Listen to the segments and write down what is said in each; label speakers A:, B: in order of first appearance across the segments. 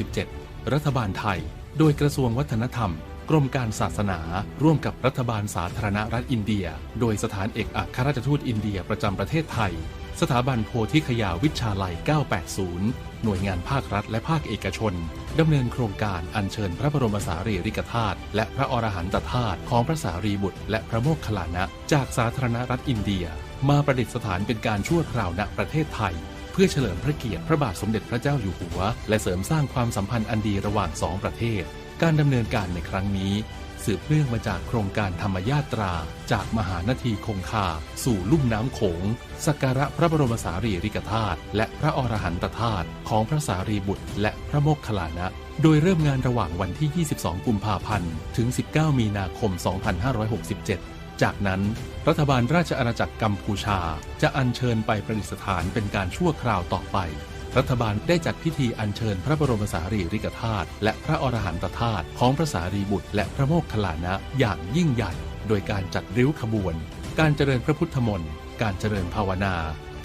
A: 2567 รัฐบาลไทยโดยกระทรวงวัฒนธรรมกรมการศาสนาร่วมกับรัฐบาลสาธารณรัฐอินเดียโดยสถานเอกอัครราชทูตอินเดียประจำประเทศไทยสถาบันโพธิคยาวิชาลัย 980 หน่วยงานภาครัฐและภาคเอกชนดำเนินโครงการอัญเชิญพระบรมสารีริกธาตุและพระอรหันตธาตุของพระสารีบุตรและพระโมคคัลลานะจากสาธารณรัฐอินเดียมาประดิษฐานเป็นการชั่วคราวณประเทศไทยเพื่อเฉลิมพระเกียรติพระบาทสมเด็จพระเจ้าอยู่หัวและเสริมสร้างความสัมพันธ์อันดีระหว่างสองประเทศการดำเนินการในครั้งนี้สืบเนื่องมาจากโครงการธรรมญาตราจากมหานาทีคงคาสู่ลุ่มน้ำโขงสักการะพระบรมสารีริกธาตุและพระอรหันตธาตุของพระสารีบุตรและพระโมคคัลลานะโดยเริ่มงานระหว่างวันที่ 22 กุมภาพันธ์ถึง 19 มีนาคม 2567 จากนั้นรัฐบาลราชอาณาจักรกัมพูชาจะอัญเชิญไปประดิษฐานเป็นการชั่วคราวต่อไปรัฐบาลได้จัดพิธีอัญเชิญพระบรมสารีริกธาตุและพระอรหันตธาตุของพระสารีบุตรและพระโมคคัลลานะอย่างยิ่งใหญ่โดยการจัดริ้วขบวนการเจริญพระพุทธมนต์การเจริญภาวนา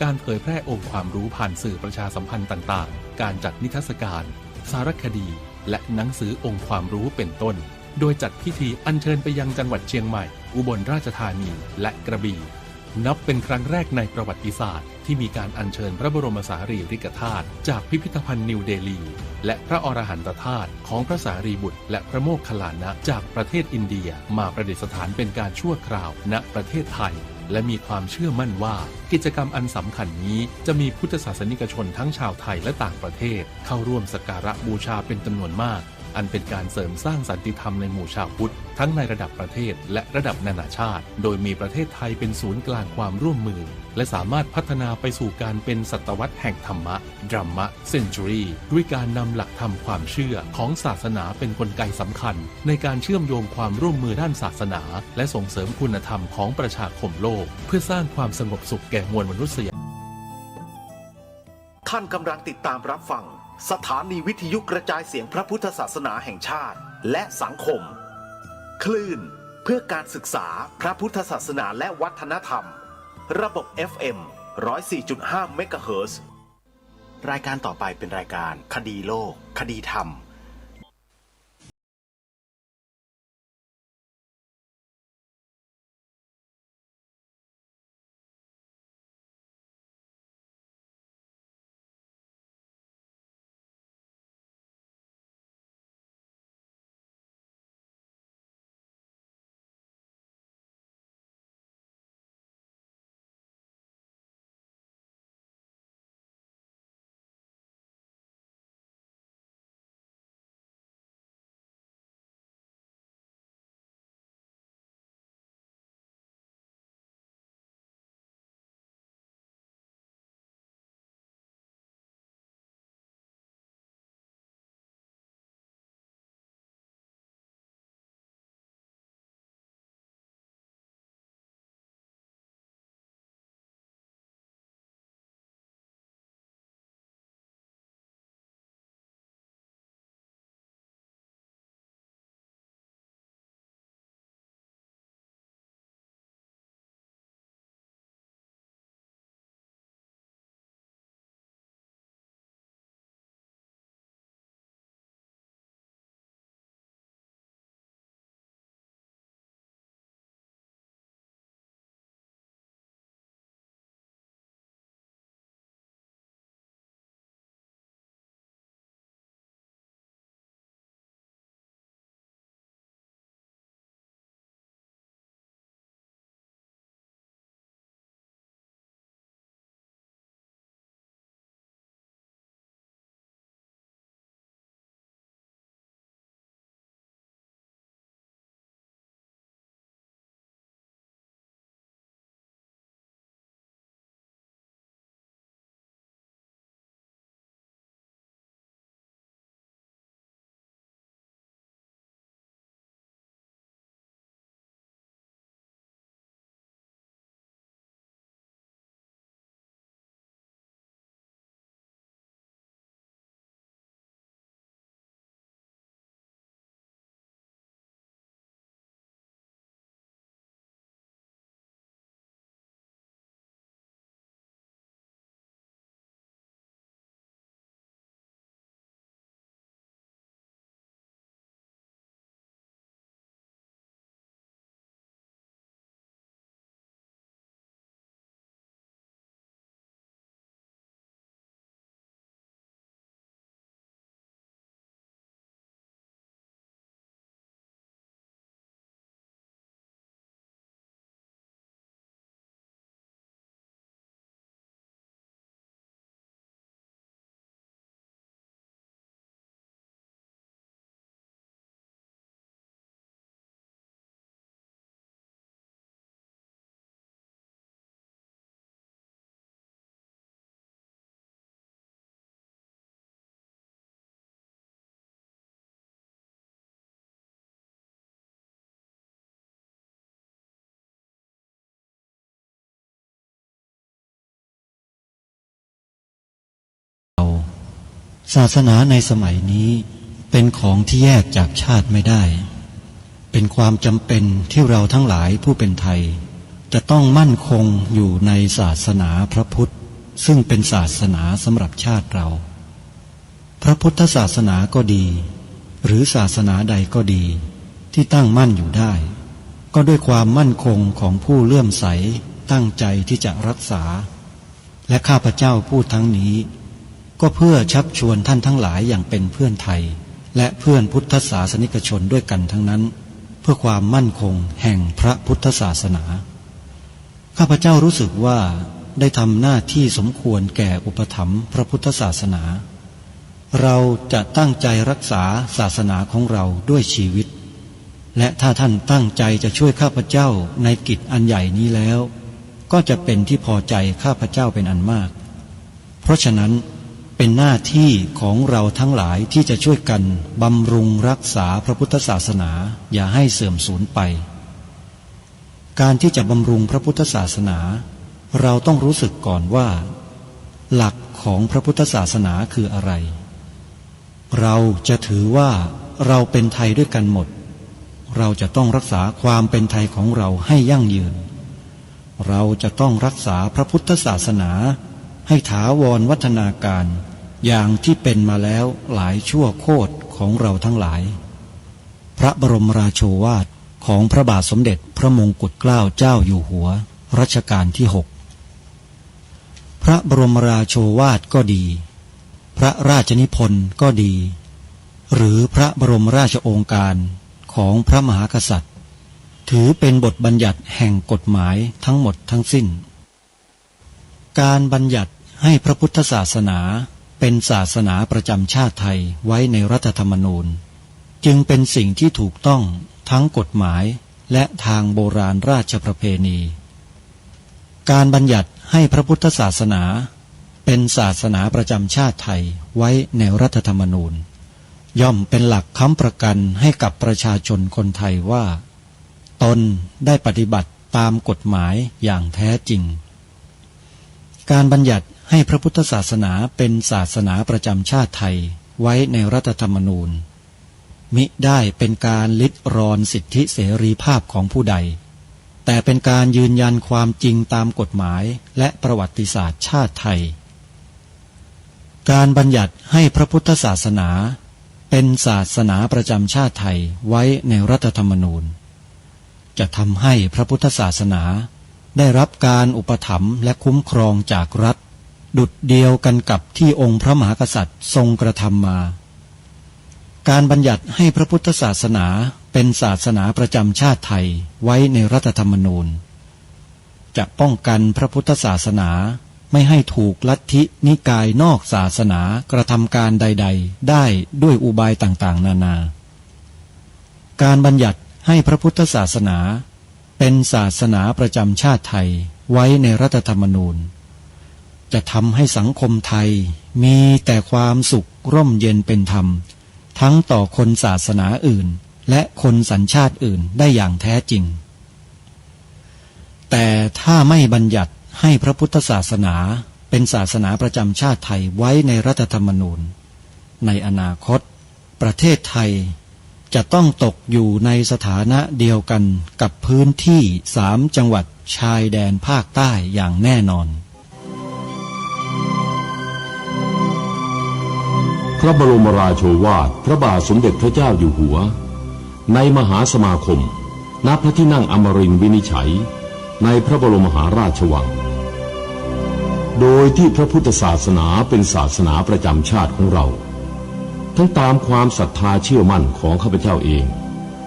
A: การเผยแพร่องค์ความรู้ผ่านสื่อประชาสัมพันธ์ต่างๆการจัดนิทรรศการสารคดีและหนังสือองค์ความรู้เป็นต้นโดยจัดพิธีอัญเชิญไปยังจังหวัดเชียงใหม่อุบลราชธานีและกระบี่นับเป็นครั้งแรกในประวัติศาสตร์ที่มีการอัญเชิญพระบรมสารีริกธาตุจากพิพิธภัณฑ์นิวเดลีและพระอรหันตธาตุของพระสารีบุตรและพระโมคคัลลานะจากประเทศอินเดียมาประดิษฐานเป็นการชั่วคราวณประเทศไทยและมีความเชื่อมั่นว่ากิจกรรมอันสำคัญนี้จะมีพุทธศาสนิกชนทั้งชาวไทยและต่างประเทศเข้าร่วมสักการะบูชาเป็นจำนวนมากอันเป็นการเสริมสร้างสันติธรรมในหมู่ชาวพุทธทั้งในระดับประเทศและระดับนานาชาติโดยมีประเทศไทยเป็นศูนย์กลางความร่วมมือและสามารถพัฒนาไปสู่การเป็นศตวรรษแห่งธรรมะ Dhamma Century ด้วยการนำหลักธรรมความเชื่อของศาสนาเป็นกลไกสำคัญในการเชื่อมโยงความร่วมมือด้านศาสนาและส่งเสริมคุณธรรมของประชาคมโลกเพื่อสร้างความสงบสุขแก่มวลมนุษยชน
B: ท่านกำลังติดตามรับฟังสถานีวิทยุกระจายเสียงพระพุทธศาสนาแห่งชาติและสังคมคลื่นเพื่อการศึกษาพระพุทธศาสนาและวัฒนธรรมระบบ FM 104.5 เมกะเฮิรตซ์รายการต่อไปเป็นรายการคดีโลกคดีธรรม
C: ศาสนาในสมัยนี้เป็นของที่แยกจากชาติไม่ได้เป็นความจำเป็นที่เราทั้งหลายผู้เป็นไทยจะต้องมั่นคงอยู่ในศาสนาพระพุทธซึ่งเป็นศาสนาสำหรับชาติเราพระพุทธศาสนาก็ดีหรือศาสนาใดก็ดีที่ตั้งมั่นอยู่ได้ก็ด้วยความมั่นคงของผู้เลื่อมใสตั้งใจที่จะรักษาและข้าพเจ้าพูดทั้งนี้ก็เพื่อชักชวนท่านทั้งหลายอย่างเป็นเพื่อนไทยและเพื่อนพุทธศาสนิกชนด้วยกันทั้งนั้นเพื่อความมั่นคงแห่งพระพุทธศาสนาข้าพเจ้ารู้สึกว่าได้ทำหน้าที่สมควรแก่อุปถัมภ์พระพุทธศาสนาเราจะตั้งใจรักษาศาสนาของเราด้วยชีวิตและถ้าท่านตั้งใจจะช่วยข้าพเจ้าในกิจอันใหญ่นี้แล้วก็จะเป็นที่พอใจข้าพเจ้าเป็นอันมากเพราะฉะนั้นเป็นหน้าที่ของเราทั้งหลายที่จะช่วยกันบำรุงรักษาพระพุทธศาสนาอย่าให้เสื่อมสูญไปการที่จะบำรุงพระพุทธศาสนาเราต้องรู้สึกก่อนว่าหลักของพระพุทธศาสนาคืออะไรเราจะถือว่าเราเป็นไทยด้วยกันหมดเราจะต้องรักษาความเป็นไทยของเราให้ยั่งยืนเราจะต้องรักษาพระพุทธศาสนาให้ถาวรวัฒนาการอย่างที่เป็นมาแล้วหลายชั่วโคตรของเราทั้งหลายพระบรมราโชวาทของพระบาทสมเด็จพระมงกุฎเกล้าเจ้าอยู่หัวรัชกาลที่ 6พระบรมราโชวาทก็ดีพระราชนิพนธ์ก็ดีหรือพระบรมราชโองการของพระมหากษัตริย์ถือเป็นบทบัญญัติแห่งกฎหมายทั้งหมดทั้งสิ้นการบัญญัติให้พระพุทธศาสนาเป็นศาสนาประจำชาติไทยไว้ในรัฐธรรมนูญจึงเป็นสิ่งที่ถูกต้องทั้งกฎหมายและทางโบราณราชประเพณีการบัญญัติให้พระพุทธศาสนาเป็นศาสนาประจำชาติไทยไว้ในรัฐธรรมนูญย่อมเป็นหลักค้ำประกันให้กับประชาชนคนไทยว่าตนได้ปฏิบัติตามกฎหมายอย่างแท้จริงการบัญญัติให้พระพุทธศาสนาเป็นศาสนาประจำชาติไทยไว้ในรัฐธรรมนูญมิได้เป็นการลิดรอนสิทธิเสรีภาพของผู้ใดแต่เป็นการยืนยันความจริงตามกฎหมายและประวัติศาสตร์ชาติไทยการบัญญัติให้พระพุทธศาสนาเป็นศาสนาประจำชาติไทยไว้ในรัฐธรรมนูญจะทำให้พระพุทธศาสนาได้รับการอุปถัมภ์และคุ้มครองจากรัฐดุจเดียวกันกับที่องค์พระมหากษัตริย์ทรงกระทำมาการบัญญัติให้พระพุทธศาสนาเป็นศาสนาประจำชาติไทยไว้ในรัฐธรรมนูญจะป้องกันพระพุทธศาสนาไม่ให้ถูกลัทธินิกายนอกศาสนากระทำการใดๆได้ด้วยอุบายต่างๆนานาการบัญญัติให้พระพุทธศาสนาเป็นศาสนาประจำชาติไทยไว้ในรัฐธรรมนูญจะทำให้สังคมไทยมีแต่ความสุขร่มเย็นเป็นธรรมทั้งต่อคนศาสนาอื่นและคนสัญชาติอื่นได้อย่างแท้จริงแต่ถ้าไม่บัญญัติให้พระพุทธศาสนาเป็นศาสนาประจำชาติไทยไว้ในรัฐธรรมนูญในอนาคตประเทศไทยจะต้องตกอยู่ในสถานะเดียวกันกับพื้นที่3 จังหวัดชายแดนภาคใต้อย่างแน่นอน
D: พระบรมราโชวาทพระบาทสมเด็จพระเจ้าอยู่หัวในมหาสมาคมณพระที่นั่งอมรินทร์วินิจฉัยในพระบรมมหาราชวังโดยที่พระพุทธศาสนาเป็นศาสนาประจำชาติของเราทั้งตามความศรัทธาเชื่อมั่นของข้าพเจ้าเอง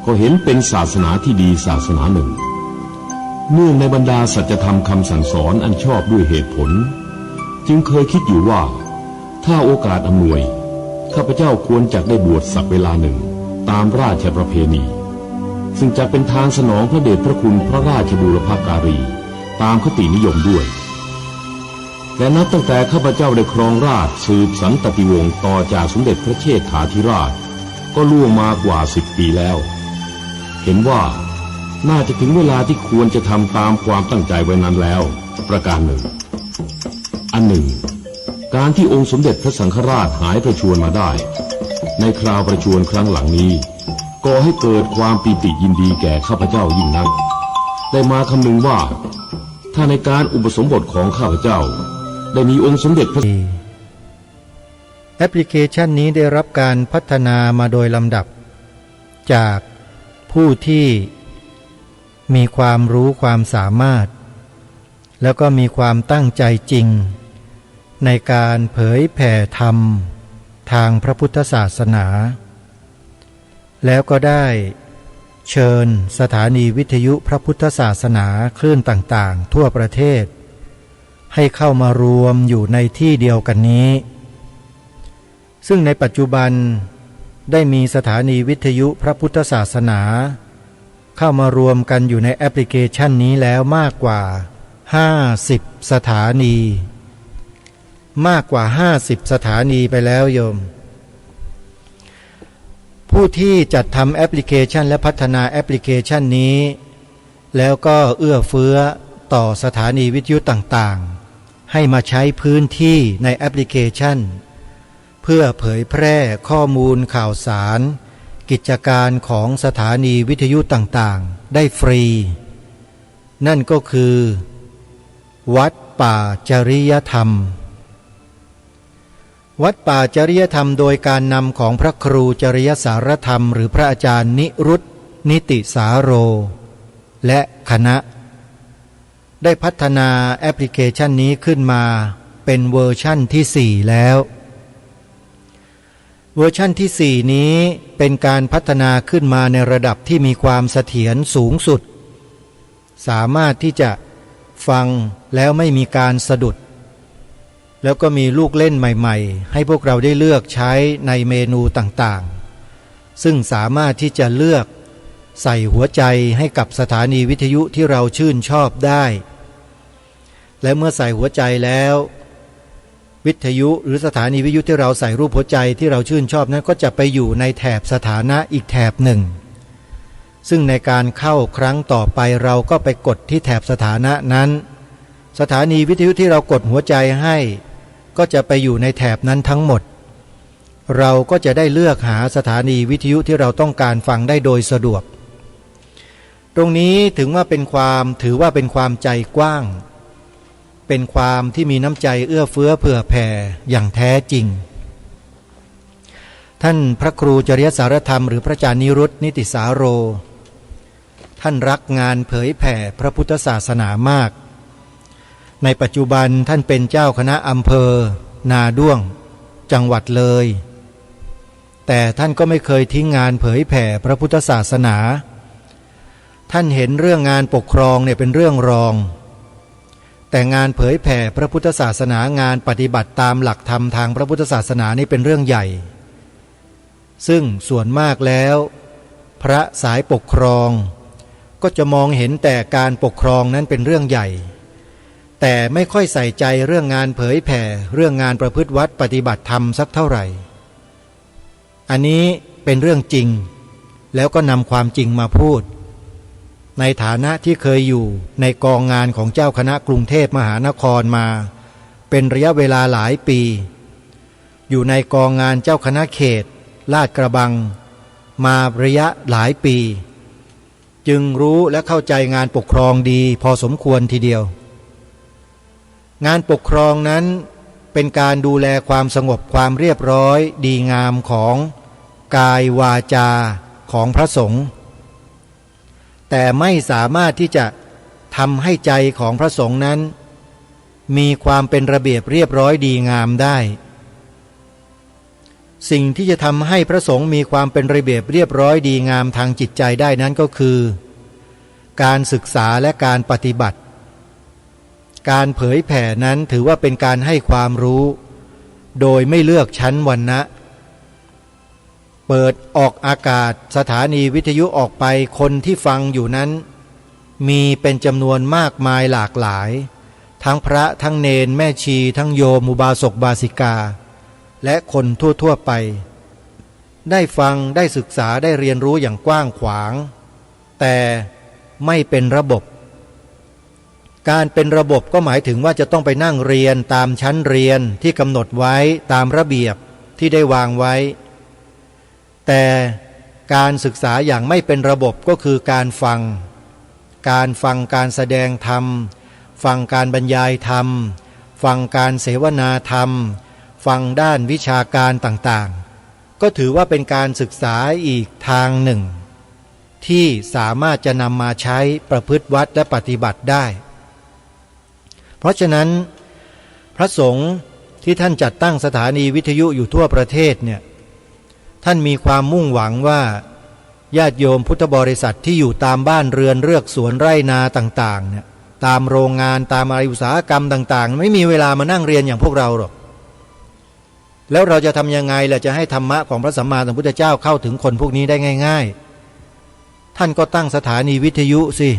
D: ก็เห็นเป็นศาสนาที่ดีศาสนาหนึ่งเนื่องในบรรดาสัจธรรมคำสั่งสอนอันชอบด้วยเหตุผลจึงเคยคิดอยู่ว่าถ้าโอกาสอำนวยข้าพเจ้าควรจะได้บวชสักเวลาหนึ่งตามราชประเพณีซึ่งจะเป็นทางสนองพระเดชพระคุณพระราชบูรพการีตามคตินิยมด้วยและนับตั้งแต่ข้าพเจ้าได้ครองราชย์สืบสันตติวงศ์ต่อจากสมเด็จพระเชษฐาธิราชก็ล่วงมากว่า10 ปีแล้วเห็นว่าน่าจะถึงเวลาที่ควรจะทำตามความตั้งใจไว้นั้นแล้วประการหนึ่งอันหนึ่ง การที่องค์สมเด็จพระสังฆราชหายประชวรมาได้ในคราวประชวรครั้งหลังนี้ก่อให้เกิดความปีติยินดีแก่ข้าพเจ้ายิ่งนักได้มาคำนึงว่าถ้าในการอุปสมบทของข้าพเจ้าได้มีองค์สมเด็จพระ
C: แอปพลิเคชันนี้ได้รับการพัฒนามาโดยลำดับจากผู้ที่มีความรู้ความสามารถแล้วก็มีความตั้งใจจริงในการเผยแผ่ธรรมทางพระพุทธศาสนาแล้วก็ได้เชิญสถานีวิทยุพระพุทธศาสนาคลื่นต่างๆทั่วประเทศให้เข้ามารวมอยู่ในที่เดียวกันนี้ซึ่งในปัจจุบันได้มีสถานีวิทยุพระพุทธศาสนาเข้ามารวมกันอยู่ในแอปพลิเคชันนี้แล้วมากกว่า50สถานีมากกว่า50สถานีไปแล้วโยมผู้ที่จัดทำแอปพลิเคชันและพัฒนาแอปพลิเคชันนี้แล้วก็เอื้อเฟื้อต่อสถานีวิทยุต่างๆให้มาใช้พื้นที่ในแอปพลิเคชันเพื่อเผยแพร่ข้อมูลข่าวสารกิจการของสถานีวิทยุต่างๆได้ฟรีนั่นก็คือวัดป่าจริยธรรมวัดป่าจริยธรรมโดยการนำของพระครูจริยสารธรรมหรือพระอาจารย์นิรุตนิติสาโรและคณะได้พัฒนาแอปพลิเคชันนี้ขึ้นมาเป็นเวอร์ชั่นที่4แล้วเวอร์ชั่นที่4นี้เป็นการพัฒนาขึ้นมาในระดับที่มีความเสถียรสูงสุดสามารถที่จะฟังแล้วไม่มีการสะดุดแล้วก็มีลูกเล่นใหม่ๆให้พวกเราได้เลือกใช้ในเมนูต่างๆซึ่งสามารถที่จะเลือกใส่หัวใจให้กับสถานีวิทยุที่เราชื่นชอบได้และเมื่อใส่หัวใจแล้ววิทยุหรือสถานีวิทยุที่เราใส่รูปหัวใจที่เราชื่นชอบนั้นก็จะไปอยู่ในแถบสถานะอีกแถบหนึ่งซึ่งในการเข้าครั้งต่อไปเราก็ไปกดที่แถบสถานะนั้นสถานีวิทยุที่เรากดหัวใจให้ก็จะไปอยู่ในแถบนั้นทั้งหมดเราก็จะได้เลือกหาสถานีวิทยุที่เราต้องการฟังได้โดยสะดวกตรงนี้ถือว่าเป็นความใจกว้างเป็นความที่มีน้ำใจเอื้อเฟื้อเผื่อแผ่อย่างแท้จริงท่านพระครูจริยสารธรรมหรือพระอาจารย์นิรุตนิติสาโรท่านรักงานเผยแผ่พระพุทธศาสนามากในปัจจุบันท่านเป็นเจ้าคณะอำเภอนาด้วงจังหวัดเลยแต่ท่านก็ไม่เคยทิ้งงานเผยแผ่พระพุทธศาสนาท่านเห็นเรื่องงานปกครองเนี่ยเป็นเรื่องรองแต่งานเผยแผ่พระพุทธศาสนางานปฏิบัติตามหลักธรรมทางพระพุทธศาสนานี่เป็นเรื่องใหญ่ซึ่งส่วนมากแล้วพระสายปกครองก็จะมองเห็นแต่การปกครองนั้นเป็นเรื่องใหญ่แต่ไม่ค่อยใส่ใจเรื่องงานเผยแผ่เรื่องงานประพฤติวัดปฏิบัติธรรมสักเท่าไหร่อันนี้เป็นเรื่องจริงแล้วก็นำความจริงมาพูดในฐานะที่เคยอยู่ในกองงานของเจ้าคณะกรุงเทพมหานครมาเป็นระยะเวลาหลายปีอยู่ในกองงานเจ้าคณะเขตลาดกระบังมาระยะหลายปีจึงรู้และเข้าใจงานปกครองดีพอสมควรทีเดียวงานปกครองนั้นเป็นการดูแลความสงบความเรียบร้อยดีงามของกายวาจาของพระสงฆ์แต่ไม่สามารถที่จะทำให้ใจของพระสงฆ์นั้นมีความเป็นระเบียบเรียบร้อยดีงามได้สิ่งที่จะทำให้พระสงฆ์มีความเป็นระเบียบเรียบร้อยดีงามทางจิตใจได้นั้นก็คือการศึกษาและการปฏิบัติการเผยแผ่นั้นถือว่าเป็นการให้ความรู้โดยไม่เลือกชั้นวรรณะเปิดออกอากาศสถานีวิทยุออกไปคนที่ฟังอยู่นั้นมีเป็นจำนวนมากมายหลากหลายทั้งพระทั้งเณรแม่ชีทั้งโยมอุบาสกบาสิกาและคนทั่วๆไปได้ฟังได้ศึกษาได้เรียนรู้อย่างกว้างขวางแต่ไม่เป็นระบบ การเป็นระบบก็หมายถึงว่าจะต้องไปนั่งเรียนตามชั้นเรียนที่กำหนดไว้ตามระเบียบที่ได้วางไว้แต่การศึกษาอย่างไม่เป็นระบบก็คือการฟังการแสดงธรรมฟังการบรรยายธรรมฟังการเสวนาธรรมฟังด้านวิชาการต่างๆก็ถือว่าเป็นการศึกษาอีกทางหนึ่งที่สามารถจะนำมาใช้ประพฤติวัดและปฏิบัติได้เพราะฉะนั้นพระสงฆ์ที่ท่านจัดตั้งสถานีวิทยุอยู่ทั่วประเทศเนี่ยท่านมีความมุ่งหวังว่าญาติโยมพุทธบริษัทที่อยู่ตามบ้านเรือนเรือกสวนไร่นาต่างๆเนี่ยตามโรงงานตามอาอุตสาหกรรมต่างๆไม่มีเวลามานั่งเรียนอย่างพวกเราหรอกแล้วเราจะทำยังไงล่ะจะให้ธรรมะของพระสัมมาสัมพุทธเจ้าเข้าถึงคนพวกนี้ได้ง่ายๆท่านก็ตั้งสถานีวิทยุสิ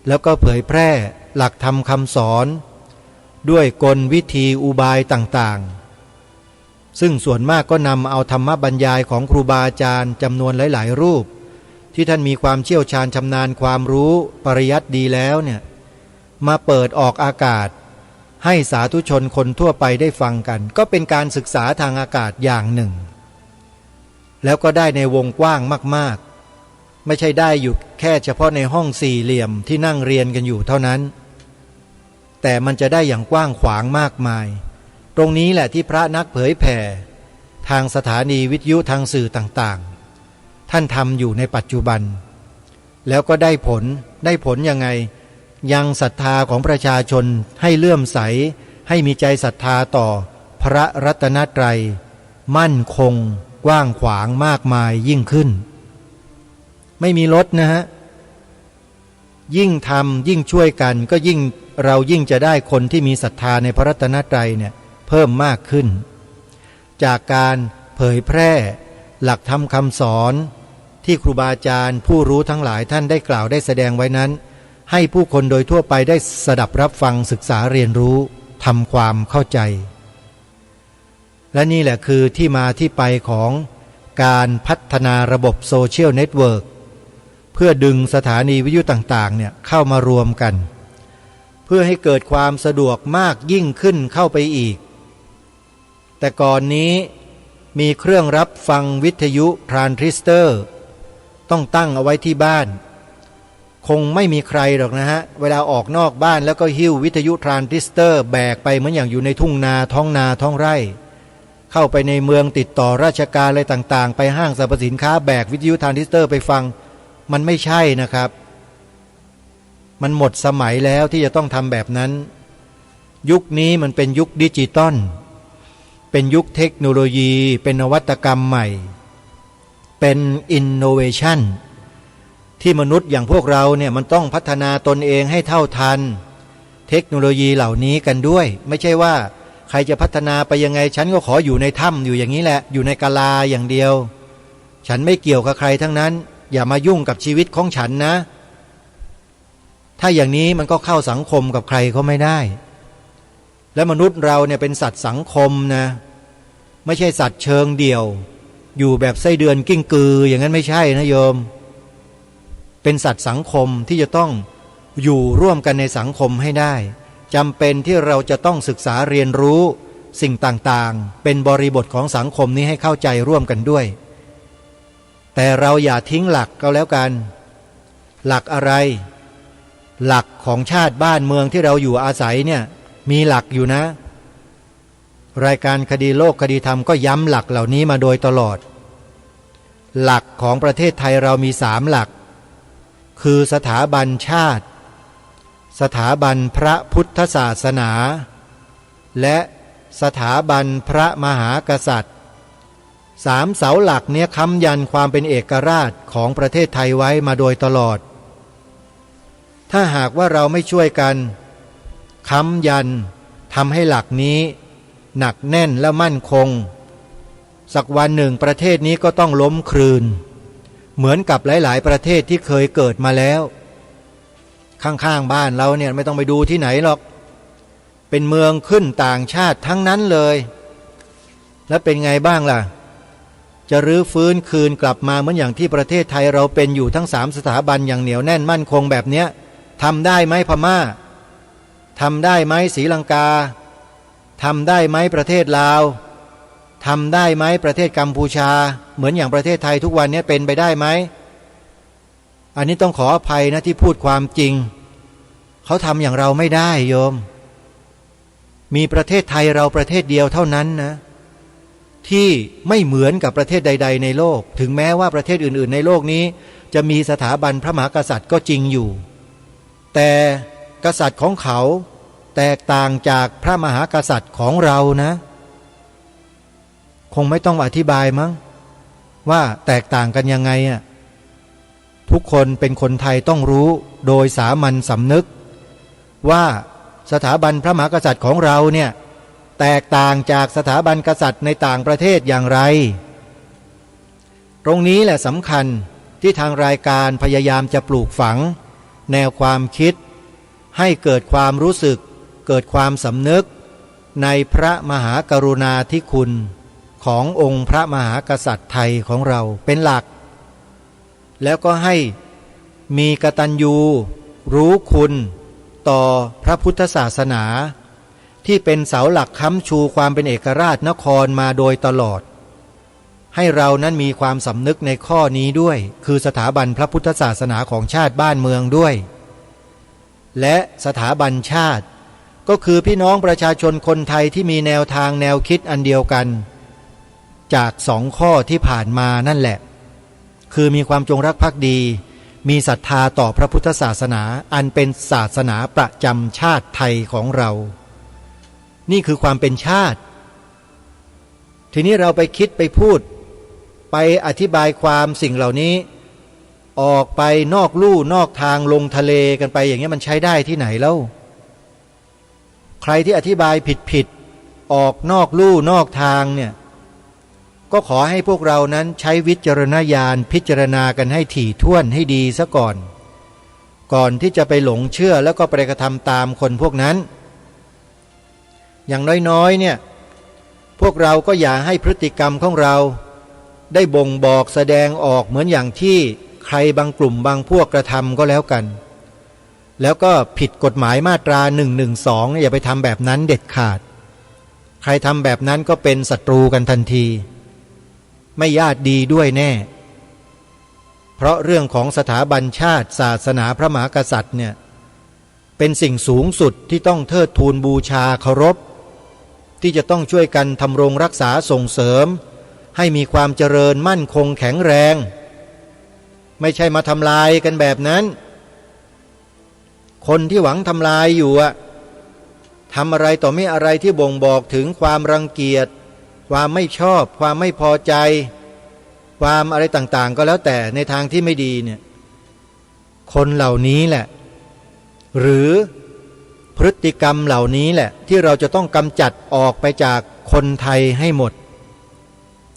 C: แล้วก็เผยแพร่หลักธรรมคำสอนด้วยกลวิธีอุบายต่างๆซึ่งส่วนมากก็นำเอาธรรมบรรยายของครูบาอาจารย์จำนวนหลายๆรูปที่ท่านมีความเชี่ยวชาญชำนาญความรู้ปริยัติดีแล้วเนี่ยมาเปิดออกอากาศให้สาธุชนคนทั่วไปได้ฟังกันก็เป็นการศึกษาทางอากาศอย่างหนึ่งแล้วก็ได้ในวงกว้างมากๆไม่ใช่ได้อยู่แค่เฉพาะในห้องสี่เหลี่ยมที่นั่งเรียนกันอยู่เท่านั้นแต่มันจะได้อย่างกว้างขวางมากมายตรงนี้แหละที่พระนักเผยแผ่ทางสถานีวิทยุทางสื่อต่างๆท่านทำอยู่ในปัจจุบันแล้วก็ได้ผลยังไงยังศรัทธาของประชาชนให้เลื่อมใสให้มีใจศรัทธาต่อพระรัตนตรัยมั่นคงกว้างขวางมากมายยิ่งขึ้นไม่มีลดนะฮะยิ่งทำยิ่งช่วยกันก็ยิ่งเรายิ่งจะได้คนที่มีศรัทธาในพระรัตนตรัยเนี่ยเพิ่มมากขึ้นจากการเผยแพร่หลักธรรมคำสอนที่ครูบาอาจารย์ผู้รู้ทั้งหลายท่านได้กล่าวได้แสดงไว้นั้นให้ผู้คนโดยทั่วไปได้สดับรับฟังศึกษาเรียนรู้ทำความเข้าใจและนี่แหละคือที่มาที่ไปของการพัฒนาระบบโซเชียลเน็ตเวิร์กเพื่อดึงสถานีวิทยุต่างๆเนี่ยเข้ามารวมกันเพื่อให้เกิดความสะดวกมากยิ่งขึ้นเข้าไปอีกแต่ก่อนนี้มีเครื่องรับฟังวิทยุทรานซิสเตอร์ต้องตั้งเอาไว้ที่บ้านคงไม่มีใครหรอกนะฮะเวลาออกนอกบ้านแล้วก็หิ้ววิทยุทรานซิสเตอร์แบกไปเหมือนอย่างอยู่ในทุ่งนาท้องไร่เข้าไปในเมืองติดต่อราชการอะไรต่างๆไปห้างสรรพสินค้าแบกวิทยุทรานซิสเตอร์ไปฟังมันไม่ใช่นะครับมันหมดสมัยแล้วที่จะต้องทำแบบนั้นยุคนี้มันเป็นยุคดิจิตอลเป็นยุคเทคโนโลยีเป็นนวัตกรรมใหม่เป็นอินโนเวชันที่มนุษย์อย่างพวกเราเนี่ยมันต้องพัฒนาตนเองให้เท่าทันเทคโนโลยีเหล่านี้กันด้วยไม่ใช่ว่าใครจะพัฒนาไปยังไงฉันก็ขออยู่ในถ้ำอยู่อย่างนี้แหละอยู่ในกาลาอย่างเดียวฉันไม่เกี่ยวกับใครทั้งนั้นอย่ามายุ่งกับชีวิตของฉันนะถ้าอย่างนี้มันก็เข้าสังคมกับใครเขาไม่ได้และมนุษย์เราเนี่ยเป็นสัตว์สังคมนะไม่ใช่สัตว์เชิงเดี่ยวอยู่แบบไส้เดือนกิ้งกืออย่างนั้นไม่ใช่นะโยมเป็นสัตว์สังคมที่จะต้องอยู่ร่วมกันในสังคมให้ได้จำเป็นที่เราจะต้องศึกษาเรียนรู้สิ่งต่างๆเป็นบริบทของสังคมนี้ให้เข้าใจร่วมกันด้วยแต่เราอย่าทิ้งหลักก็แล้วกันหลักอะไรหลักของชาติบ้านเมืองที่เราอยู่อาศัยเนี่ยมีหลักอยู่นะรายการคดีโลกคดีธรรมก็ย้ำหลักเหล่านี้มาโดยตลอดหลักของประเทศไทยเรามี3หลักคือสถาบันชาติสถาบันพระพุทธศาสนาและสถาบันพระมหากษัตริย์3เสาหลักเนี้ยค้ำยันความเป็นเอกราชของประเทศไทยไว้มาโดยตลอดถ้าหากว่าเราไม่ช่วยกันค้ำยันทำให้หลักนี้หนักแน่นและมั่นคงสักวันหนึ่งประเทศนี้ก็ต้องล้มคลืนเหมือนกับหลายๆประเทศที่เคยเกิดมาแล้วข้างๆบ้านเราเนี่ยไม่ต้องไปดูที่ไหนหรอกเป็นเมืองขึ้นต่างชาติทั้งนั้นเลยแล้วเป็นไงบ้างล่ะจะรื้อฟื้นคืนกลับมาเหมือนอย่างที่ประเทศไทยเราเป็นอยู่ทั้ง3สถาบันอย่างเหนียวแน่นมั่นคงแบบเนี้ยทำได้ไหมพม่า ทำได้ไหมศรีลังกาทำได้ไหมประเทศลาวทำได้ไหมประเทศกัมพูชาเหมือนอย่างประเทศไทยทุกวันนี้เป็นไปได้ไหมอันนี้ต้องขออภัยนะที่พูดความจริงเขาทำอย่างเราไม่ได้โยมมีประเทศไทยเราประเทศเดียวเท่านั้นนะที่ไม่เหมือนกับประเทศใดๆในโลกถึงแม้ว่าประเทศอื่นๆในโลกนี้จะมีสถาบันพระมหากษัตริย์ก็จริงอยู่แต่กษัตริย์ของเขาแตกต่างจากพระมหากษัตริย์ของเรานะคงไม่ต้องอธิบายมั้งว่าแตกต่างกันยังไงอ่ะทุกคนเป็นคนไทยต้องรู้โดยสามัญสำนึกว่าสถาบันพระมหากษัตริย์ของเราเนี่ยแตกต่างจากสถาบันกษัตริย์ในต่างประเทศอย่างไรตรงนี้แหละสำคัญที่ทางรายการพยายามจะปลูกฝังแนวความคิดให้เกิดความรู้สึกเกิดความสำนึกในพระมหากรุณาธิคุณขององค์พระมหากษัตริย์ไทยของเราเป็นหลักแล้วก็ให้มีกตัญญูรู้คุณต่อพระพุทธศาสนาที่เป็นเสาหลักค้ำชูความเป็นเอกราชนครมาโดยตลอดให้เรานั้นมีความสำนึกในข้อนี้ด้วยคือสถาบันพระพุทธศาสนาของชาติบ้านเมืองด้วยและสถาบันชาติก็คือพี่น้องประชาชนคนไทยที่มีแนวทางแนวคิดอันเดียวกันจากสองข้อที่ผ่านมานั่นแหละคือมีความจงรักภักดีมีศรัทธาต่อพระพุทธศาสนาอันเป็นศาสนาประจำชาติไทยของเรานี่คือความเป็นชาติทีนี้เราไปคิดไปพูดไปอธิบายความสิ่งเหล่านี้ออกไปนอกลู่นอกทางลงทะเลกันไปอย่างนี้มันใช้ได้ที่ไหนแล้วใครที่อธิบายผิดออกนอกลู่นอกทางเนี่ยก็ขอให้พวกเรานั้นใช้วิจารณญาณพิจารณากันให้ถี่ถ้วนให้ดีซะก่อนที่จะไปหลงเชื่อแล้วก็ไปกระทำตามคนพวกนั้นอย่างน้อยๆเนี่ยพวกเราก็อย่าให้พฤติกรรมของเราได้บ่งบอกแสดงออกเหมือนอย่างที่ใครบางกลุ่มบางพวกกระทำก็แล้วกันแล้วก็ผิดกฎหมายมาตรา112อย่าไปทำแบบนั้นเด็ดขาดใครทำแบบนั้นก็เป็นศัตรูกันทันทีไม่ญาติดีด้วยแน่เพราะเรื่องของสถาบันชาติศาสนาพระมหากษัตริย์เนี่ยเป็นสิ่งสูงสุดที่ต้องเทิดทูนบูชาเคารพที่จะต้องช่วยกันทำรงรักษาส่งเสริมให้มีความเจริญมั่นคงแข็งแรงไม่ใช่มาทำลายกันแบบนั้นคนที่หวังทำลายอยู่ทำอะไรต่อไม่อะไรที่บ่งบอกถึงความรังเกียจความไม่ชอบความไม่พอใจความอะไรต่างๆก็แล้วแต่ในทางที่ไม่ดีเนี่ยคนเหล่านี้แหละหรือพฤติกรรมเหล่านี้แหละที่เราจะต้องกำจัดออกไปจากคนไทยให้หมด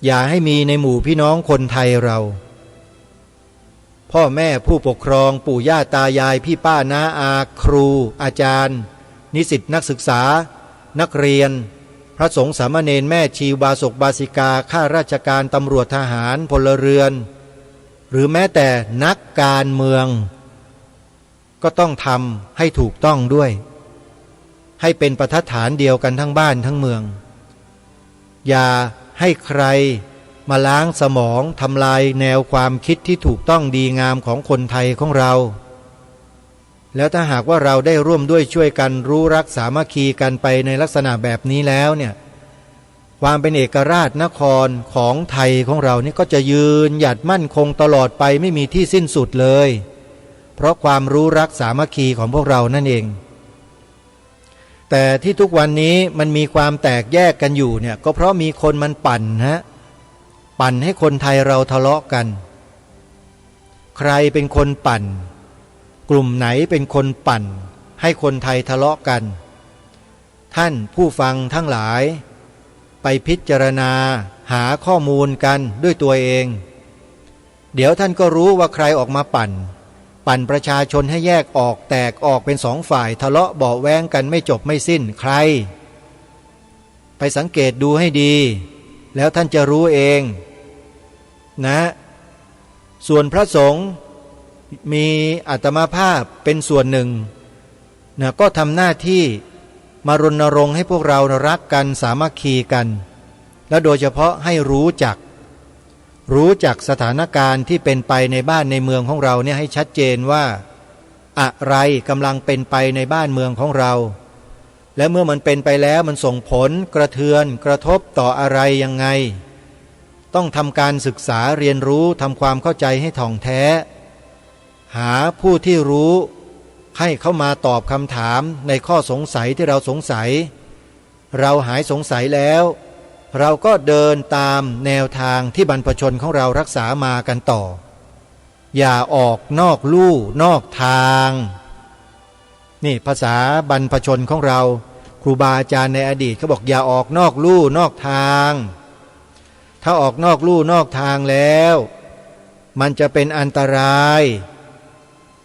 C: อย่าให้มีในหมู่พี่น้องคนไทยเราพ่อแม่ผู้ปกครองปู่ย่าตายายพี่ป้าน้าอาครูอาจารย์นิสิตนักศึกษานักเรียนพระสงฆ์สามเณรแม่ชีบาศกบาสิกาข้าราชการตำรวจทหารพลเรือนหรือแม้แต่นักการเมืองก็ต้องทำให้ถูกต้องด้วยให้เป็นบรรทัดฐานเดียวกันทั้งบ้านทั้งเมืองอย่าให้ใครมาล้างสมองทำลายแนวความคิดที่ถูกต้องดีงามของคนไทยของเราแล้วถ้าหากว่าเราได้ร่วมด้วยช่วยกันรู้รักสามัคคีกันไปในลักษณะแบบนี้แล้วเนี่ยความเป็นเอกราชนครของไทยของเรานี่ก็จะยืนหยัดมั่นคงตลอดไปไม่มีที่สิ้นสุดเลยเพราะความรู้รักสามัคคีของพวกเรานั่นเองแต่ที่ทุกวันนี้มันมีความแตกแยกกันอยู่เนี่ยก็เพราะมีคนมันปั่นให้คนไทยเราทะเลาะกันใครเป็นคนปั่นกลุ่มไหนเป็นคนปั่นให้คนไทยทะเลาะกันท่านผู้ฟังทั้งหลายไปพิจารณาหาข้อมูลกันด้วยตัวเองเดี๋ยวท่านก็รู้ว่าใครออกมาปั่นประชาชนให้แยกออกแตกออกเป็นสองฝ่ายทะเลาะเบาะแว้งกันไม่จบไม่สิ้นใครไปสังเกตดูให้ดีแล้วท่านจะรู้เองนะส่วนพระสงฆ์มีอาตมาภาพเป็นส่วนหนึ่ง
E: นะก็ทำหน้าที่มารณรงค์ให้พวกเรารักกันสามัคคีกันและโดยเฉพาะให้รู้จักสถานการณ์ที่เป็นไปในบ้านในเมืองของเราเนี่ยให้ชัดเจนว่าอะไรกำลังเป็นไปในบ้านเมืองของเราและเมื่อมันเป็นไปแล้วมันส่งผลกระเทือนกระทบต่ออะไรยังไงต้องทำการศึกษาเรียนรู้ทำความเข้าใจให้ถ่องแท้หาผู้ที่รู้ให้เข้ามาตอบคำถามในข้อสงสัยที่เราสงสัยเราหายสงสัยแล้วเราก็เดินตามแนวทางที่บรรพชนของเรารักษามากันต่ออย่าออกนอกลู่นอกทางนี่ภาษาบรรพชนของเราครูบาอาจารย์ในอดีตเขาบอกอย่าออกนอกลู่นอกทางถ้าออกนอกลู่นอกทางแล้วมันจะเป็นอันตราย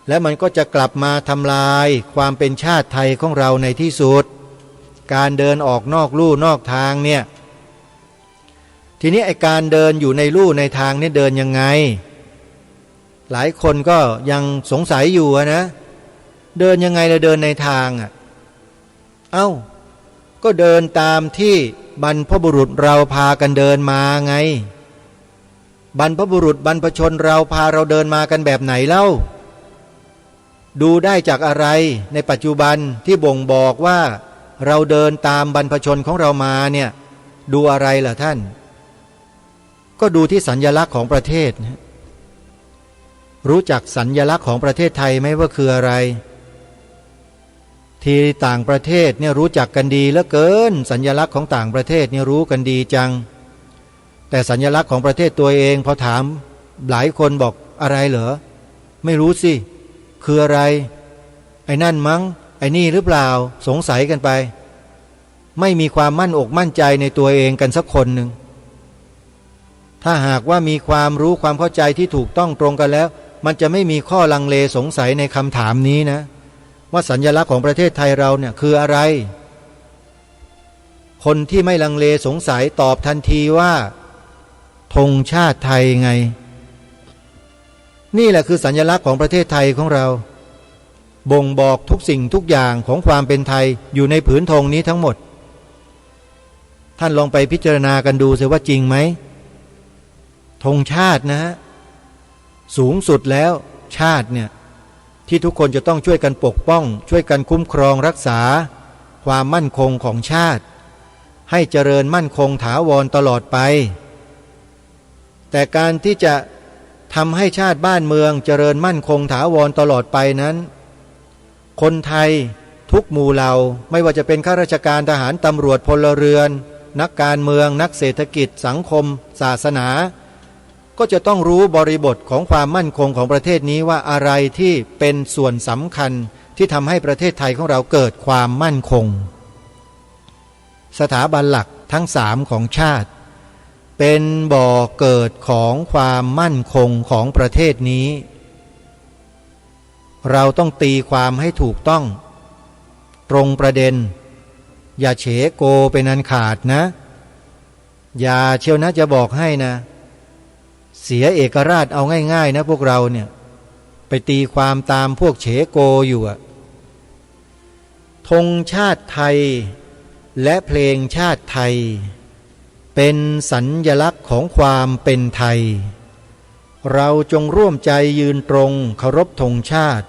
E: และมันก็จะกลับมาทำลายความเป็นชาติไทยของเราในที่สุดการเดินออกนอกลู่นอกทางเนี่ยทีนี้ไอ้การเดินอยู่ในลู่ในทางนี่เดินยังไงหลายคนก็ยังสงสัยอยู่นะเดินยังไงเราเดินในทางก็เดินตามที่บรรพบุรุษเราพากันเดินมาไงบรรพบุรุษบรรพชนเราพาเราเดินมากันแบบไหนเล่าดูได้จากอะไรในปัจจุบันที่บ่งบอกว่าเราเดินตามบรรพชนของเรามาเนี่ยดูอะไรล่ะท่านก็ดูที่สัญลักษณ์ของประเทศนะรู้จักสัญลักษณ์ของประเทศไทยไหมว่าคืออะไรที่ต่างประเทศเนี่ยรู้จักกันดีเหลือเกินสัญลักษณ์ของต่างประเทศเนี่ยรู้กันดีจังแต่สัญลักษณ์ของประเทศตัวเองพอถามหลายคนบอกอะไรเหรอไม่รู้สิคืออะไรไอ้นั่นมั้งไอ้นี่หรือเปล่าสงสัยกันไปไม่มีความมั่นอกมั่นใจในตัวเองกันสักคนหนึ่งถ้าหากว่ามีความรู้ความเข้าใจที่ถูกต้องตรงกันแล้วมันจะไม่มีข้อลังเลสงสัยในคำถามนี้นะว่าสัญลักษณ์ของประเทศไทยเราเนี่ยคืออะไรคนที่ไม่ลังเลสงสัยตอบทันทีว่าธงชาติไทยไงนี่แหละคือสัญลักษณ์ของประเทศไทยของเราบ่งบอกทุกสิ่งทุกอย่างของความเป็นไทยอยู่ในผืนธงนี้ทั้งหมดท่านลองไปพิจารณากันดูสิว่าจริงไหมธงชาตินะฮะสูงสุดแล้วชาติเนี่ยที่ทุกคนจะต้องช่วยกันปกป้องช่วยกันคุ้มครองรักษาความมั่นคงของชาติให้เจริญมั่นคงถาวรตลอดไปแต่การที่จะทำให้ชาติบ้านเมืองเจริญมั่นคงถาวรตลอดไปนั้นคนไทยทุกหมู่เหล่าไม่ว่าจะเป็นข้าราชการทหารตำรวจพลเรือนนักการเมืองนักเศรษฐกิจสังคมศาสนาก็จะต้องรู้บริบทของความมั่นคงของประเทศนี้ว่าอะไรที่เป็นส่วนสำคัญที่ทำให้ประเทศไทยของเราเกิดความมั่นคงสถาบันหลักทั้ง3ของชาติเป็นบ่อเกิดของความมั่นคงของประเทศนี้เราต้องตีความให้ถูกต้องตรงประเด็นอย่าเฉโกเป็นอันขาดนะอย่าเชียวนะจะบอกให้นะเสียเอกราชเอาง่ายๆนะพวกเราเนี่ยไปตีความตามพวกเฉโกอยู่ธงชาติไทยและเพลงชาติไทยเป็นสัญลักษณ์ของความเป็นไทยเราจงร่วมใจยืนตรงเคารพธงชาติ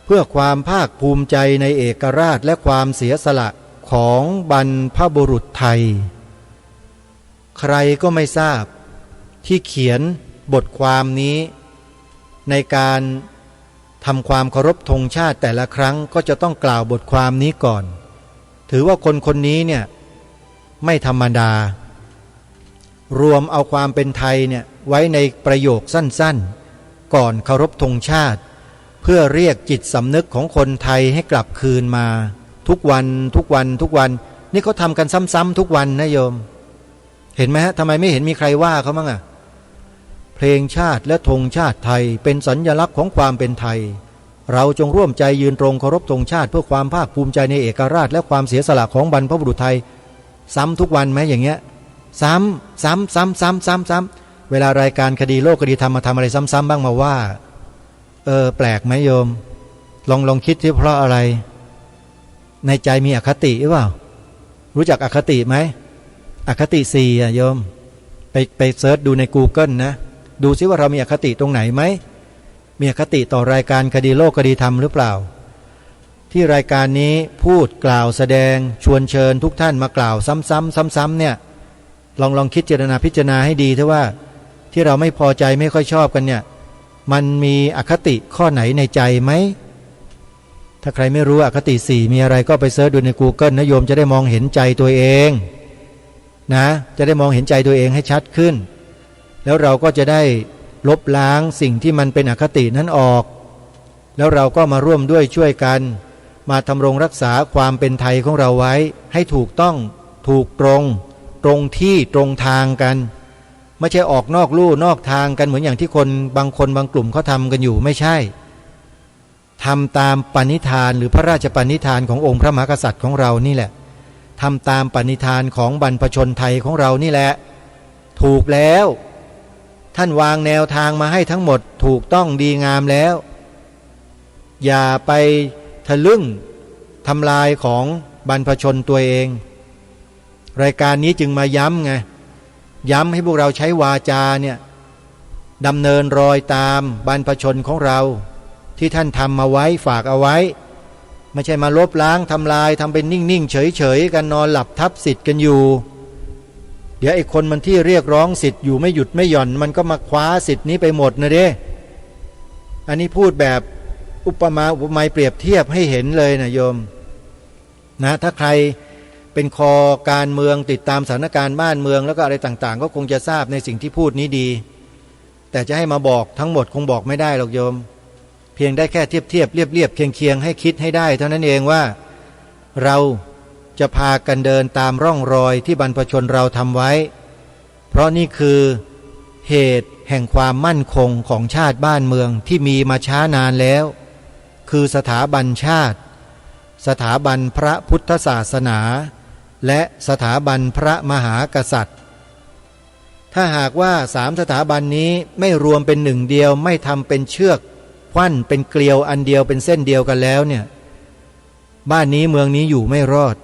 E: เพื่อความภาคภูมิใจในเอกราชและความเสียสละของบรรพบุรุษไทยใครก็ไม่ทราบที่เขียนบทความนี้ในการทำความเคารพธงชาติแต่ละครั้งก็จะต้องกล่าวบทความนี้ก่อนถือว่าคนคนนี้เนี่ยไม่ธรรมดารวมเอาความเป็นไทยเนี่ยไว้ในประโยคสั้นๆก่อนเคารพธงชาติเพื่อเรียกจิตสำนึกของคนไทยให้กลับคืนมาทุกวันนี่เขาทำกันซ้ำๆทุกวันนะโยมเห็นไหมฮะทำไมไม่เห็นมีใครว่าเขาบ้างเพลงชาติและธงชาติไทยเป็นสัญลักษณ์ของความเป็นไทยเราจงร่วมใจยืนตรงเคารพธงชาติเพื่อความภาคภูมิใจในเอกราชและความเสียสละของบรรพบุรุษไทยซ้ำทุกวันไหมอย่างเงี้ยซ้ำเวลารายการคดีโลกคดีธรรมมาทำอะไรซ้ำๆบ้างมาว่าแปลกไหมโยมลองคิดที่เพราะอะไร ในใจมีอคติหรือเปล่ารู้จักอคติไหมอคติสี่โยมไปเซิร์ชดูใน Google นะดูซิว่าเรามีอคติตรงไหนไหมมีอคติต่อรายการคดีโลกคดีธรรมหรือเปล่าที่รายการนี้พูดกล่าวแสดงชวนเชิญทุกท่านมากล่าวซ้ำๆเนี่ยลองคิดเจตนาพิจารณาให้ดีเถอะว่าที่เราไม่พอใจไม่ค่อยชอบกันเนี่ยมันมีอคติข้อไหนในใจไหมถ้าใครไม่รู้อคติสี่มีอะไรก็ไปเสิร์ชดูใน Google นะโยมจะได้มองเห็นใจตัวเองนะจะได้มองเห็นใจตัวเองให้ชัดขึ้นแล้วเราก็จะได้ลบล้างสิ่งที่มันเป็นอคตินั้นออกแล้วเราก็มาร่วมด้วยช่วยกันมาทำรงรักษาความเป็นไทยของเราไว้ให้ถูกต้องถูกตรงที่ตรงทางกันไม่ใช่ออกนอกลู่นอกทางกันเหมือนอย่างที่คนบางกลุ่มเขาทำกันอยู่ไม่ใช่ทำตามปณิธานหรือพระราชปณิธานขององค์พระมหากษัตริย์ของเรานี่แหละทำตามปณิธานของบรรพชนไทยของเรานี่แหละถูกแล้วท่านวางแนวทางมาให้ทั้งหมดถูกต้องดีงามแล้วอย่าไปทะลึ่งทำลายของบรรพชนตัวเองรายการนี้จึงมาย้ำไงย้ำให้พวกเราใช้วาจาเนี่ยดำเนินรอยตามบรรพชนของเราที่ท่านทำมาไว้ฝากเอาไว้ไม่ใช่มาลบล้างทำลายทำเป็นนิ่งๆเฉยๆกันนอนหลับทับสิทธิ์กันอยู่เดี๋ยวไอ้คนมันที่เรียกร้องสิทธิ์อยู่ไม่หยุดไม่หย่อนมันก็มาคว้าสิทธิ์นี้ไปหมดนะเด้อันนี้พูดแบบอุปมาเปรียบเทียบให้เห็นเลยนะโยมนะถ้าใครเป็นคอการเมืองติดตามสถานการณ์บ้านเมืองแล้วก็อะไรต่างๆก็คงจะทราบในสิ่งที่พูดนี้ดีแต่จะให้มาบอกทั้งหมดคงบอกไม่ได้หรอกโยมเพียงได้แค่เทียบเรียบเคียงให้คิดให้ได้เท่านั้นเองว่าเราจะพากันเดินตามร่องรอยที่บรรพชนเราทำไว้เพราะนี่คือเหตุแห่งความมั่นคงของชาติบ้านเมืองที่มีมาช้านานแล้วคือสถาบันชาติสถาบันพระพุทธศาสนาและสถาบันพระมหากษัตริย์ถ้าหากว่าสามสถาบันนี้ไม่รวมเป็นหนึ่งเดียวไม่ทำเป็นเชือกควันเป็นเกลียวอันเดียวเป็นเส้นเดียวกันแล้วเนี่ยบ้านนี้เมืองนี้อยู่ไม่รอด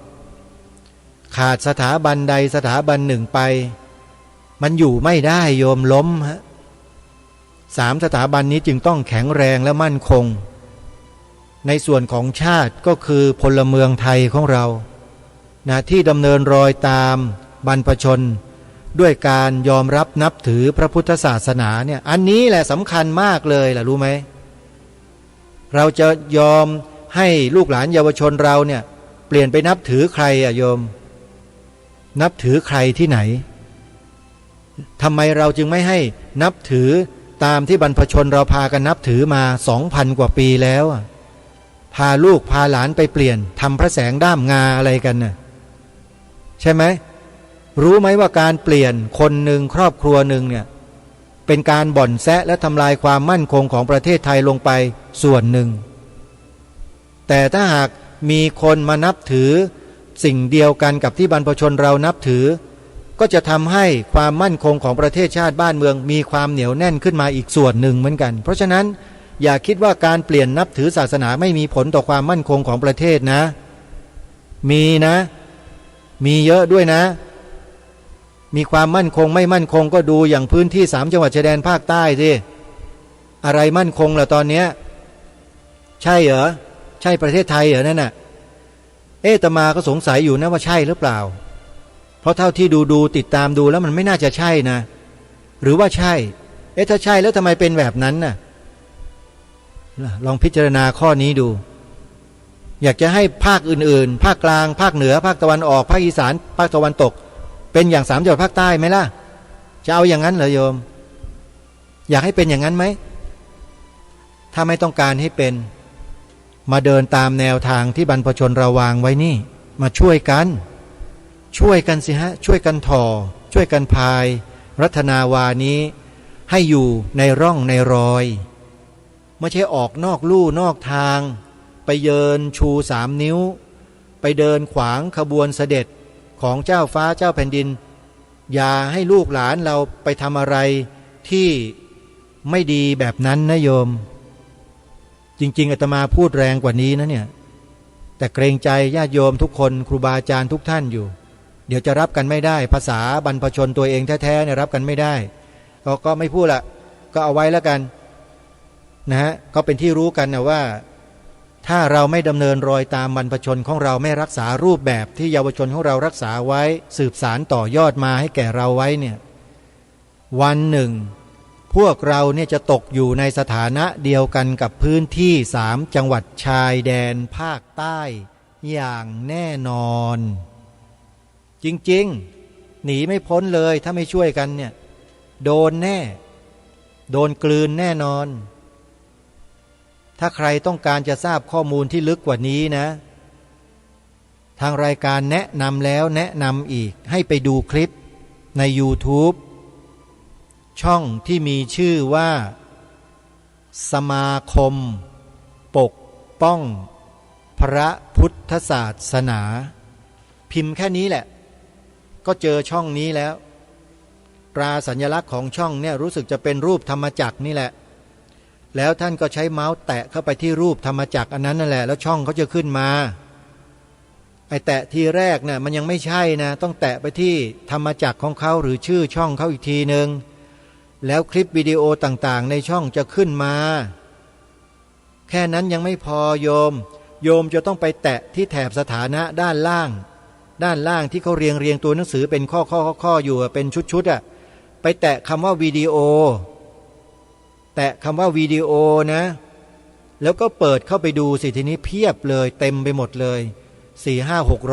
E: ขาดสถาบันใดสถาบันหนึ่งไปมันอยู่ไม่ได้โยมล้มฮะสามสถาบันนี้จึงต้องแข็งแรงและมั่นคงในส่วนของชาติก็คือพลเมืองไทยของเรานะที่ดำเนินรอยตามบรรพชนด้วยการยอมรับนับถือพระพุทธศาสนาเนี่ยอันนี้แหละสำคัญมากเลยล่ะรู้ไหมเราจะยอมให้ลูกหลานเยาวชนเราเนี่ยเปลี่ยนไปนับถือใครอะโยมนับถือใครที่ไหนทำไมเราจึงไม่ให้นับถือตามที่บรรพชนเราพากันนับถือมา 2,000 กว่าปีแล้วพาลูกพาหลานไปเปลี่ยนทำพระแสงด้ามงาอะไรกันน่ะใช่ไหมรู้ไหมว่าการเปลี่ยนคนหนึ่งครอบครัวหนึ่งเนี่ยเป็นการบ่อนแซะและทำลายความมั่นคงของประเทศไทยลงไปส่วนหนึ่งแต่ถ้าหากมีคนมานับถือสิ่งเดียวกันกับที่บรรพชนเรานับถือก็จะทำให้ความมั่นคงของประเทศชาติบ้านเมืองมีความเหนียวแน่นขึ้นมาอีกส่วนหนึ่งเหมือนกันเพราะฉะนั้นอย่าคิดว่าการเปลี่ยนนับถือศาสนาไม่มีผลต่อความมั่นคงของประเทศนะมีนะมีเยอะด้วยนะมีความมั่นคงไม่มั่นคงก็ดูอย่างพื้นที่3 จังหวัดชายแดนภาคใต้สิอะไรมั่นคงล่ะตอนนี้ใช่เหรอใช่ประเทศไทยเหรอนั่นน่ะอาตมาก็สงสัยอยู่นะว่าใช่หรือเปล่าเพราะเท่าที่ดูติดตามดูแล้วมันไม่น่าจะใช่นะหรือว่าใช่ถ้าใช่แล้วทำไมเป็นแบบนั้นน่ะลองพิจารณาข้อนี้ดูอยากจะให้ภาคอื่นๆภาคกลางภาคเหนือภาคตะวันออกภาคอีสานภาคตะวันตกเป็นอย่าง3 จังหวัดภาคใต้ไหมล่ะจะเอาอย่างนั้นเหรอโยมอยากให้เป็นอย่างนั้นไหมถ้าไม่ต้องการให้เป็นมาเดินตามแนวทางที่บรรพชนเราวางไว้นี่มาช่วยกันสิฮะช่วยกันถ่อช่วยกันพายรัตนาวานี้ให้อยู่ในร่องในรอยไม่ใช่ออกนอกลู่นอกทางไปเยินชู3 นิ้วไปเดินขวางขบวนเสด็จของเจ้าฟ้าเจ้าแผ่นดินอย่าให้ลูกหลานเราไปทำอะไรที่ไม่ดีแบบนั้นนะโยมจริงๆอาตมาพูดแรงกว่านี้นะเนี่ย แต่เกรงใจญาติโยมทุกคนครูบาอาจารย์ทุกท่านอยู่เดี๋ยวจะรับกันไม่ได้ภาษาบรรพชนตัวเองแท้ๆเนี่ยรับกันไม่ได้ก็ไม่พูดละก็เอาไว้แล้วกันนะฮะก็เป็นที่รู้กันนะว่าถ้าเราไม่ดำเนินรอยตามบรรพชนของเราไม่รักษารูปแบบที่เยาวชนของเรารักษาไว้สืบสารต่อยอดมาให้แก่เราไว้เนี่ยวันหนึ่งพวกเราเนี่ยจะตกอยู่ในสถานะเดียวกันกับพื้นที่3จังหวัดชายแดนภาคใต้อย่างแน่นอนจริงๆหนีไม่พ้นเลยถ้าไม่ช่วยกันเนี่ยโดนแน่โดนกลืนแน่นอนถ้าใครต้องการจะทราบข้อมูลที่ลึกกว่านี้นะทางรายการแนะนำแล้วแนะนำอีกให้ไปดูคลิปใน YouTube ช่องที่มีชื่อว่าสมาคมปกป้องพระพุทธศาสนาพิมพ์แค่นี้แหละก็เจอช่องนี้แล้วตราสัญลักษณ์ของช่องเนี่ยรู้สึกจะเป็นรูปธรรมจักรนี่แหละแล้วท่านก็ใช้เมาส์แตะเข้าไปที่รูปธรรมจักรอันนั้นนั่นแหละแล้วช่องเขาจะขึ้นมาไอ้แตะทีแรกเนี่ยมันยังไม่ใช่นะต้องแตะไปที่ธรรมจักรของเขาหรือชื่อช่องเขาอีกทีนึงแล้วคลิปวิดีโอต่างๆในช่องจะขึ้นมาแค่นั้นยังไม่พอโยมจะต้องไปแตะที่แถบสถานะด้านล่างที่เขาเรียงตัวหนังสือเป็นข้ออยู่เป็นชุดอ่ะไปแตะคำว่าวิดีโอแตะคำว่าวิดีโอนะแล้วก็เปิดเข้าไปดูสิทีนี้เพียบเลยเต็มไปหมดเลย4-5-600